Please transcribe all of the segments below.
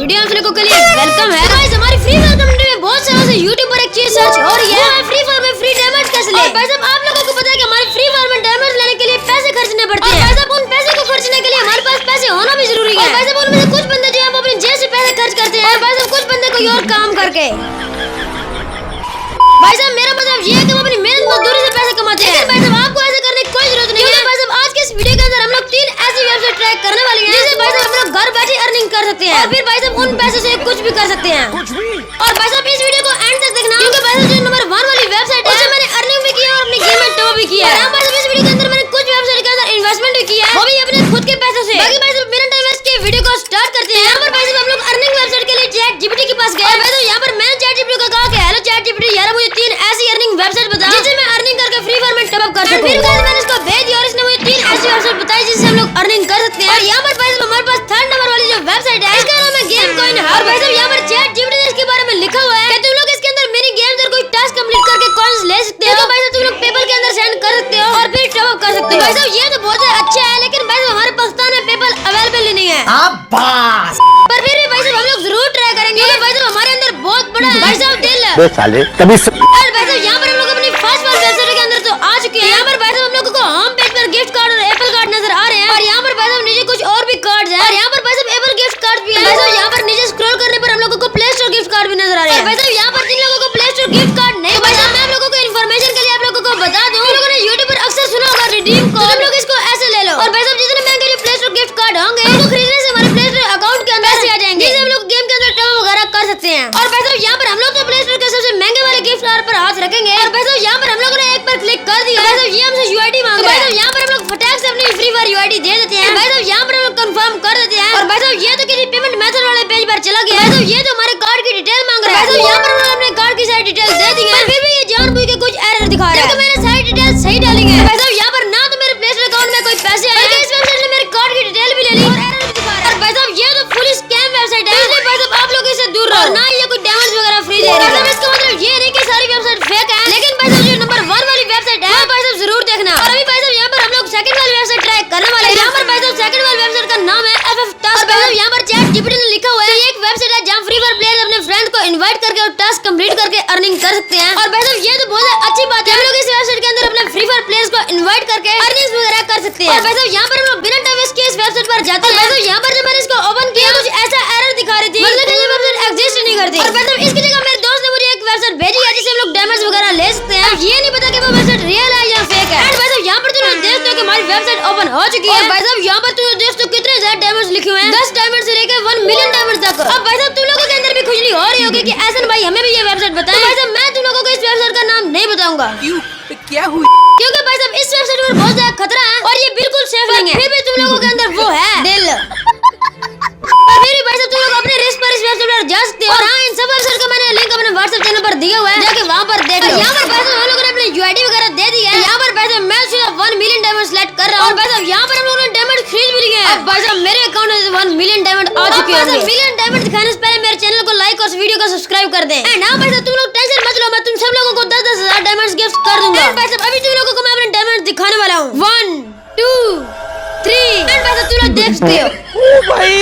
Video आप लोगों के लिए वेलकम है। गाइस हमारी फ्री फायर कम्युनिटी में बहुत सालों से यूट्यूब पर एक चीज सर्च हो रही है, फ्री फायर में फ्री डायमंड कैसे ले। भाई साहब आप लोगों को पता है कि हमारे फ्री फायर में डायमंड लेने के लिए पैसे खर्चने पड़ते हैं। भाई साहब उन पैसे को खर्चने के लिए हमारे पास पैसे होना भी जरूरी है। भाई साहब उनमें से कुछ बंदे जो है वो अपनी जेब से पैसे खर्च करते हैं, भाई साहब कुछ बंदे कोई और काम करके। भाई साहब मेरा मतलब ये है कि वो अपनी मेहनत मजदूरी से पैसे कमाते हैं। भाई साहब आपको ऐसा करने की कोई जरूरत नहीं है। भाई साहब आज के इस वीडियो के अंदर हम लोग 3 ऐसी वेबसाइट ट्रैक करने वाले हैं जिससे भाई साहब हम लोग घर बैठे अर्निंग कर सकते हैं और फिर भाई साहब उन पैसों से कुछ भी कर सकते हैं। और भाई साहब इस वीडियो को एंड तक देखना, क्योंकि भाई साहब जो नंबर 1 वाली वेबसाइट है उससे मैंने अर्निंग भी की है और अपनी गेम में टॉप भी किया है। भाई साहब इस वीडियो के अंदर मैंने कुछ वेबसाइट के अंदर इन्वेस्टमेंट भी किया है, वो भी अपने खुद के पैसों से। बाकी भाई साहब बिना टाइम वेस्ट किए वीडियो को स्टार्ट करते हैं। यहाँ पर भाई साहब हम लोग अर्निंग वेबसाइट के लिए चैट जीपीटी के पास गए। भाई साहब यहाँ पर मैंने चैट जीपीटी को कहा कि हेलो चैट जीपीटी यार मुझे 3 ऐसी अर्निंग वेबसाइट बता जिससे मैं अर्निंग करके फ्री फायर में टॉप अप कर सकूं। फिर मैंने इसको भेज दिया और इसने मुझे 3 ऐसी वेबसाइट बताई जिससे हम लोग अर्निंग कर सकते हैं। और यहाँ पर भाई साहब हमारे पास 3rd नंबर वाली जो वेबसाइट है इसका नाम है गेम कॉइन। और भाई साहब यहाँ पर चैट जीपीटी ने इसके बारे में लिखा हुआ है कि तुम लोग इसके अंदर मिनी गेम्स और कोई टास्क कंप्लीट करके कॉइंस ले सकते हो। तो भाई साहब तुम लोग पेपल के अंदर सेंड कर सकते हो और फिर टॉप अप कर सकते हो। भाई साहब ये तो बहुत अच्छा है, लेकिन भाई साहब हमारे पाकिस्तान में पेपल अवेलेबल ही नहीं है। पर फिर भी भाई साहब हम लोग जरूर ट्राई करेंगे, क्योंकि भाई साहब हमारे अंदर बहुत बड़ा भाई साहब दिल है। साले कभी और भाई साहब यहाँ पर हम लोग अपनी फर्स्ट वाली वेबसाइट के अंदर तो आ चुके हैं। यहाँ पर भाई साहब हम लोगों को होम पेज पर गिफ्ट कार्ड और एप्पल कार्ड नजर आ रहे हैं और यहाँ पर भाई साहब नीचे कुछ और भी कार्ड्स हैं और यहाँ पर भाई साहब एप्पल गिफ्ट कार्ड भी है। भाई साहब यहाँ पर नीचे स्क्रॉल करने पर हम लोगों को प्ले स्टोर गिफ्ट कार्ड भी नजर आ रहे हैं। भाई साहब यहाँ पर जिन लोगों को प्ले स्टोर गिफ्ट कार्ड नहीं, भाई साहब मैं आप लोगों को इन्फॉर्मेशन के लिए आप लोगों को बता दूं, लोगों ने यूट्यूब पर अक्सर सुना होगा रिडीम कोड, तुम लोग इसको ऐसे ले लो। और भाई साहब जितने महंगे जो प्ले स्टोर गिफ्ट कार्ड होंगे उनको खरीदने से हमारे प्ले स्टोर अकाउंट के अंदर पैसे आ जाएंगे, जिससे हम लोग गेम के अंदर टॉप वगैरह कर सकते हैं। और भाई साहब यहाँ पर हम लोग तो प्ले स्टोर के सबसे महंगे वाले गिफ्ट कार्ड पर हाथ रखेंगे और भाई साहब यहाँ पर हम लोगों ने एक पर क्लिक कर दिया। भाई साहब ये हमसे यूआईडी मांग रहा है, तो यहाँ पर हम लोग फटाक से अपनी फ्री फायर यूआईडी दे देते हैं। भाई साहब यहाँ पर हम लोग कंफर्म कर देते हैं और भाई साहब ये तो किसी पेमेंट मेथड वाले पेज पर चला गया। भाई साहब ये तो हमारे कार्ड की डिटेल मांग रहा है। भाई साहब यहाँ पर हम लोग अपने कार्ड की सारी डिटेल दे दी है, फिर भी ये जानबूझ के कुछ एरर दिखा रहा है, जबकि मैंने सारी डिटेल सही डाली है। भाई साहब यहाँ पर ना तो मेरे प्ले स्टोर अकाउंट में कोई पैसे आए, इस वेबसाइट ने मेरे कार्ड की डिटेल भी ले ली और एरर भी दिखा रहा है। और भाई साहब ये तो फुल स्कैम वेबसाइट है, इसलिए भाई साहब आप लोग इससे दूर रहो और ना ये कोई डायमंड्स वगैरह फ्री दे रही है। इसका मतलब ये नहीं कि सारी वेबसाइट फेक है, लेकिन भाई साहब जो नंबर 1 वाली वेबसाइट है भाई साहब जरूर देखना। और अभी भाई साहब यहाँ पर हम लोग सेकंड वाली वेबसाइट ट्राई करने वाले हैं। यहाँ पर भाई साहब सेकंड वाली वेबसाइट का नाम है FF टास्क। भाई साहब यहाँ पर चैट जीपीटी ने लिखा हुआ है ये एक वेबसाइट है जहाँ फ्री फायर प्लेयर्स अपने फ्रेंड को इनवाइट करके और टास्क कंप्लीट करके अर्निंग कर सकते हैं। और भाई साहब ये तो बहुत अच्छी बात है, हम लोग इस वेबसाइट के अंदर अपने फ्री फायर प्लेयर्स को इनवाइट करके अर्निंग्स वगैरह कर सकते हैं। और भाई साहब यहाँ पर हम लोग बिना टाइम वेस्ट किए इस वेबसाइट पर जाते हैं। भाई साहब यहाँ पर जब मैंने इसको ओपन किया कुछ ऐसा एरर दिखा रही थी, मतलब ये वेबसाइट एग्जिस्ट नहीं करती। और भाई साहब इसकी जगह मेरे दोस्त ने मुझे एक वेबसाइट भेजी है जिससे हम लोग डैमेज वगैरह ले सकते हैं। ये नहीं पता कि वो वेबसाइट रियल है या फेक है। एंड भाई साहब यहाँ पर तुम लोग देख सकते हो कि हमारी वेबसाइट ओपन हो चुकी है। भाई साहब यहाँ पर तुम लोग देख सकते हो कितने ज्यादा डायमंड्स लिखे हुए हैं, 10 डायमंड से लेकर 1 मिलियन डायमंड तक। अब भाई साहब तुम लोगों के अंदर भी खुजली हो रही होगी कि ऐसन भाई हमें भी ये वेबसाइट बताएं। तो भाई साहब मैं तुम लोगों को इस वेबसाइट का नाम नहीं बताऊंगा, क्या हुई? क्योंकि भाई साहब इस वेबसाइट पर बहुत ज्यादा खतरा है और ये बिल्कुल सेफ नहीं है। फिर भी तुम लोगों के अंदर वो है दिल, और फिर भी भाई साहब तुम लोग अपने रिस्क पर इस वेबसाइट पर जा सकते हो। और हाँ इन सब वेबसाइट का मैंने लिंक अपने व्हाट्सएप चैनल पर दिया हुआ है, जाके वहाँ पर देख लो। यहाँ पर भाई साहब हम लोगों ने अपनी यूआईडी वगैरह दे दी है। यहाँ पर भाई साहब मैं सिर्फ 1 मिलियन डायमंड सेलेक्ट कर रहा हूँ और भाई साहब यहाँ पर हम लोगों ने डायमंड खरीद भी लिए हैं। अब भाई साहब मेरे अकाउंट में 1 मिलियन डायमंड आ चुके हैं। मिलियन डायमंड दिखाने से पहले मेरे चैनल को लाइक और वीडियो को सब्सक्राइब कर दें। एंड हाँ भाई साहब तुम लोग टेंशन मत लो, मैं तुम सब लोगों को 10-10 हजार डायमंड्स गिफ्ट कर दूंगा। भाई साहब अभी तुम लोगों को मैं अपने डायमंड दिखाने वाला हूँ। 1 2 3 एंड भाई साहब तुम लोग देख सकते हो। ओ भाई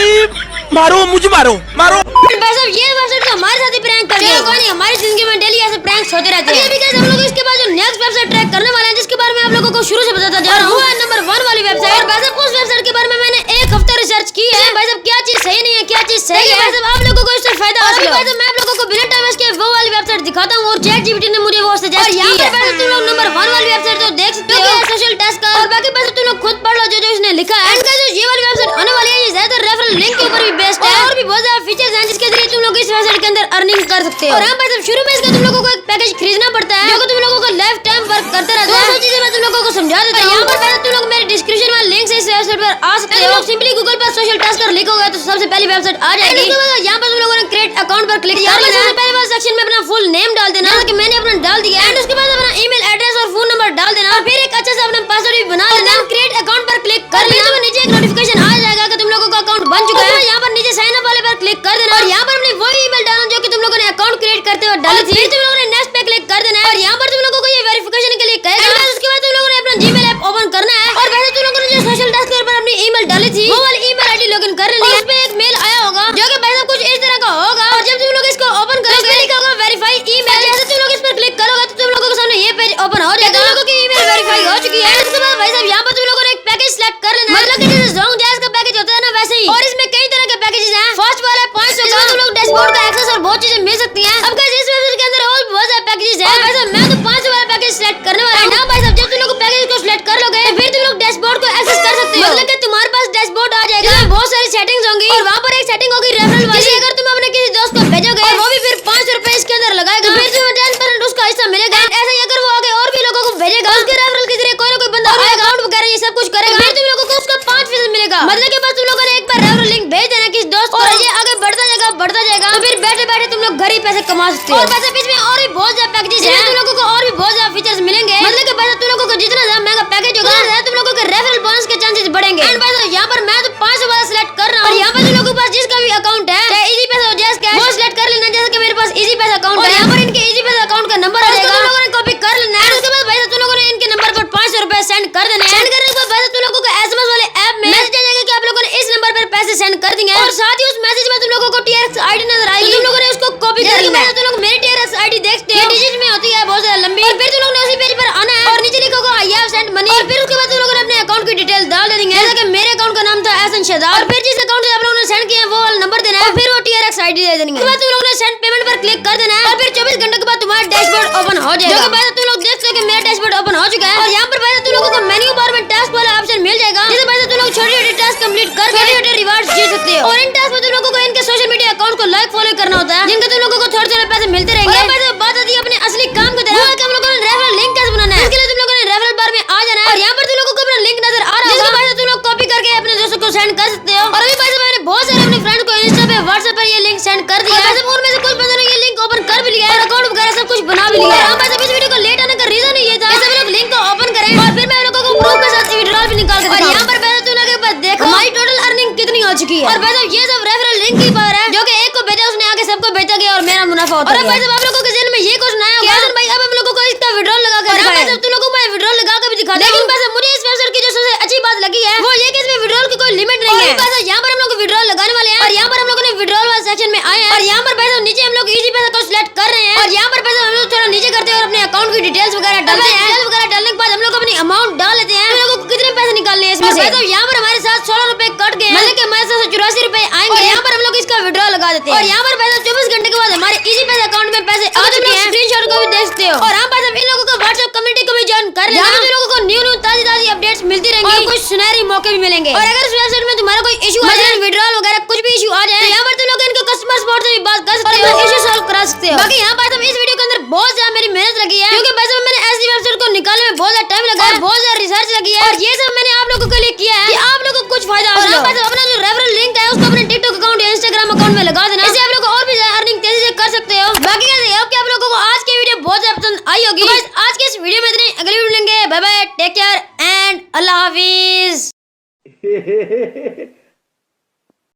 मारो मुझे मारो। भाई साहब ये वेबसाइट तो हमारे साथ ही प्रैंक कर रही है, कोई नहीं हमारी जिंदगी में डेली ऐसे प्रैंक्स होते रहते हैं। अभी गाइस हम लोग इसके बाद जो नेक्स्ट वेबसाइट ट्रैक करने वाले हैं जिसके बारे में आप लोगों को शुरू से बताता जा रहा हूं, वो है नंबर 1 वाली वेबसाइट। और भाई साहब उस वेबसाइट के बारे में मैंने 1 हफ्ता रिसर्च की है। भाई साहब क्या चीज सही नहीं है क्या चीज सही है, भाई साहब आप लोगों को इससे फायदा हासिल हो। भाई साहब मैं आप लोगों को बिना टाइम वेस्ट किए वो वाली वेबसाइट दिखाता हूं और चैट जीपीटी ने मुझे वो सजेस्ट की है। भाई साहब तुम लोग नंबर 1 वाली वेबसाइट तो देख सकते हो, सोशल टास्क और बाकी भाई साहब तुम लोग खुद पढ़ लो जो इसने लिखा है। एंड गाइस ये वाली वेबसाइट आने वाली है, ये ज्यादातर रेफरल लिंक के ऊपर भी बेस्ड है और भी बहुत ज्यादा फीचर्स हैं जिसके जरिए तुम लोग इस वेबसाइट के अंदर अर्निंग कर सकते हो। और हां भाई साहब शुरू में इसका तुम लोगों को एक पैकेज खरीदना पड़ता है जो कि तुम लोगों को लाइफ टाइम वर्क करते रहता है। तो चीजें मैं तुम लोगों को समझा देता हूं। यहां पर भाई तुम लोग मेरे डिस्क्रिप्शन में लिंक से इस वेबसाइट पर आ सकते हो। सिंपली गूगल पर सोशल टास्क कर लिखोगे तो सबसे पहली वेबसाइट आ जाएगी। उसके बाद यहां पर तुम लोगों ने क्रिएट अकाउंट पर क्लिक कर लेना है। पहले वाले सेक्शन में अपना फुल नेम डाल देना जैसा कि मैंने अपना डाल दिया है। उसके बाद अपना ईमेल एड्रेस और फोन नंबर डाल देना और फिर एक अच्छा सा अपना पासवर्ड भी बना लेना। क्रिएट अकाउंट पर क्लिक कर लेना, तो नीचे एक नोटिफिकेशन आ जाएगा कि तुम लोगों का अकाउंट बन चुका है। यहाँ पर नीचे साइन अप वाले पर क्लिक कर देना और यहाँ पर अपनी वही ईमेल डालना जो कि तुम लोगों ने अकाउंट क्रिएट करते हुए डाली थी। फिर तुम लोगों ने नेक्स्ट पे क्लिक कर देना है और यहाँ पर तुम लोगों को ये वेरिफिकेशन के लिए कहेगा। उसके बाद तुम लोगों ने अपना जीमेल ऐप ओपन करना है और वैसे तुम लोगों ने जो सोशल टास्क पर अपनी ईमेल डाली थी वो वाली ईमेल आईडी लॉगिन कर लेनी है। उस पे एक मेल आया होगा जो कि भाई साहब कुछ इस बैठे तुम लोग घर ही पैसे कमा सकते हो। और पैसे बीच में और भी बहुत ज्यादा पैकेजेस हैं, तुम लोगों को और भी बहुत ज्यादा फीचर्स मिलेंगे। मतलब कि पैसा तुम लोगों को जितना ज्यादा महंगा पैकेज होगा तुम लोगों के रेफरल बोनस के चांसेस बढ़ेंगे। एंड पैसा यहाँ पर मैं तो 500 वाला सिलेक्ट कर रहा हूँ। और यहाँ पर तुम लोगों के पास जिसका भी अकाउंट है, चाहे इजी पैसा हो जैस कैश, वो सिलेक्ट कर लेना। जैसे कि मेरे पास इजी पैसा अकाउंट है, यहाँ पर इनके इजी पैसा अकाउंट का नंबर आ जाएगा, तुम लोगों ने कॉपी कर लेना है। उसके बाद भाई तुम लोगों ने इनके नंबर पर 500 रुपए सेंड कर देने हैं। सेंड करने के बाद भाई तुम लोगों को एसएमएस वाले ऐप में मैसेज आ जाएगा कि आप लोगों ने इस नंबर पर पैसे सेंड कर दिए हैं। और साथ ही उस मैसेज में तुम लोगों को TRX आईडी नजर आएगी, तुम लोगों ने उसको कॉपी कर लेना है। तुम लोग मेरी TRX आईडी देखते हो, डिजिट में होती है बहुत ज्यादा लंबी। और फिर तुम लोग ने उसी पेज पर आना है और नीचे लिखोगे आई हैव सेंट मनी। और फिर उसके बाद तुम लोगों ने अपने अकाउंट की डिटेल डाल देनी है। जैसे कि मेरे अकाउंट का नाम था एहसन शहजाद। और फिर जिस अकाउंट से आप लोगों ने सेंड किया वो वाला नंबर देना है और फिर वो TRX आईडी दे देनी है। उसके बाद तुम लोगों ने सेंड पेमेंट पर क्लिक कर देना है और फिर 24 घंटे के बाद तुम्हारा डैशबोर्ड ओपन हो जाएगा। जो कि बाद तुम लोग देख सकते हो कि मेरा डैशबोर्ड ओपन हो चुका है। और यहाँ पर तुम लोगों को मेन्यू बार में टास्क वाला ऑप्शन मिल जाएगा, जिससे बाद तुम लोग छोटे-छोटे टास्क कंप्लीट कर छोटे-छोटे रिवार्ड्स जीत सकते हो। और इन टास्क में तुम लोगों को इनके सोशल मीडिया अकाउंट को लाइक फॉलो करना होता है, जिनके तुम लोगों को थोड़े-थोड़े पैसे मिलते रहेंगे। और बात आती है अपने असली काम की तरफ, वो है कि हम लोगों ने रेफरल लिंक कैसे बनाना है। इसके लिए तुम लोगों ने रेफरल बार में आ जाना है और यहाँ पर तुम लोगों को अपना लिंक नजर आ रहा होगा, जिसके बाद तुम लोग कॉपी करके अपने दोस्तों को सेंड कर सकते हो। और अभी भाई मैंने बहुत सारे अपने फ्रेंड को इंस्टा पे व्हाट्सएप पर ये लिंक सेंड कर दिया है। उनमें से कुछ बंदों ने ये लिंक ओपन कर भी लिया है और अकाउंट वगैरह सब कुछ बना भी लिया है। हम बस इस वीडियो को लेट आने का रीजन ये था कि सब लोग लिंक को ओपन करें और फिर मैं लोगों को प्रूफ के साथ विड्रॉल भी निकाल के दिखाऊं। और यहाँ पर पैसे तुम लोगों के पास देखो हमारी टोटल अर्निंग कितनी हो चुकी है। और भाई ये सब रेफरल लिंक की पावर है, जो कि एक को भेजा उसने आगे सबको भेजा गया और मेरा मुनाफा होता है। और भाई आप लोगों के जहन में ये क्वेश्चन आया होगा भाई अब हम लोगों को इसका विड्रॉल लगा कर दिखाएं। तुम लोगों को मैं विड्रॉल लगा कर भी दिखा दूं। लेकिन पैसे मुझे इस वेबसाइट की जो सबसे अच्छी बात लगी है वो ये कि इसमें विड्रॉल की कोई लिमिट नहीं है। पैसा यहाँ पर हम लोग विड्रॉल लगाने वाले हैं और यहाँ पर हम लोगों ने विड्रॉल वाले सेक्शन में आए हैं और यहाँ पर पैसा नीचे हम लोग इजी पैसा को सिलेक्ट कर रहे हैं और यहाँ पर पैसा हम लोग थोड़ा नीचे करते हैं और अपने अकाउंट की डिटेल्स वगैरह डालते हैं। डिटेल्स वगैरह डालने के बाद हम लोग अपनी अमाउंट डाल लेते हैं। हम लोगों को कितने पैसे निकालने हैं इसमें से। तो यहाँ पर हमारे साथ 16 रुपए कट गए, मतलब कि हमारे साथ 84 रुपए आएंगे। और यहाँ पर हम लोग इसका विड्रॉल लगा देते हैं और यहाँ पर पैसा 24 घंटे के बाद हमारे इजी पैसा अकाउंट में पैसे आ चुके हैं। स्क्रीनशॉट को भी देख सकते हो। और हम पैसा इन लोगों को व्हाट्सएप कम्युनिटी को भी ज्वाइन कर लेना, जहाँ पे लोगों को न्यू ताजी अपडेट्स मिलती रहेंगी और कुछ सुनहरी मौके भी मिलेंगे। और अगर इस वेबसाइट में तुम्हारा कोई इशू आ जाए, विड्रॉल वगैरह कुछ भी इशू आ जाए, तो यहाँ पर तुम लोग इनके कस्टमर सपोर्ट से भी बात कर सकते हो, इशू सॉल्व करा सकते हो। बाकी यहाँ पर इस वीडियो के अंदर बहुत ज्यादा मेरी मेहनत लगी है, क्योंकि वैसे मैंने ऐसी वेबसाइट को निकालने में बहुत ज्यादा टाइम लगा है, बहुत ज्यादा रिसर्च लगी है। और ये सब मैंने आप लोगों के लिए किया है कि आप लोगों को कुछ फायदा हो। अपना जो रेफरल लिंक है उसको अपने टिकटॉक अकाउंट या इंस्टाग्राम अकाउंट में लगा देना, इससे आप लोग और भी ज्यादा अर्निंग तेजी से कर सकते हो। बाकी आप लोगों को आज की वीडियो बहुत ज्यादा पसंद आई होगी। बस आज के इस वीडियो में इतने, अगली वीडियो मिलेंगे। Bye bye, take care and अल्लाह हाफिज।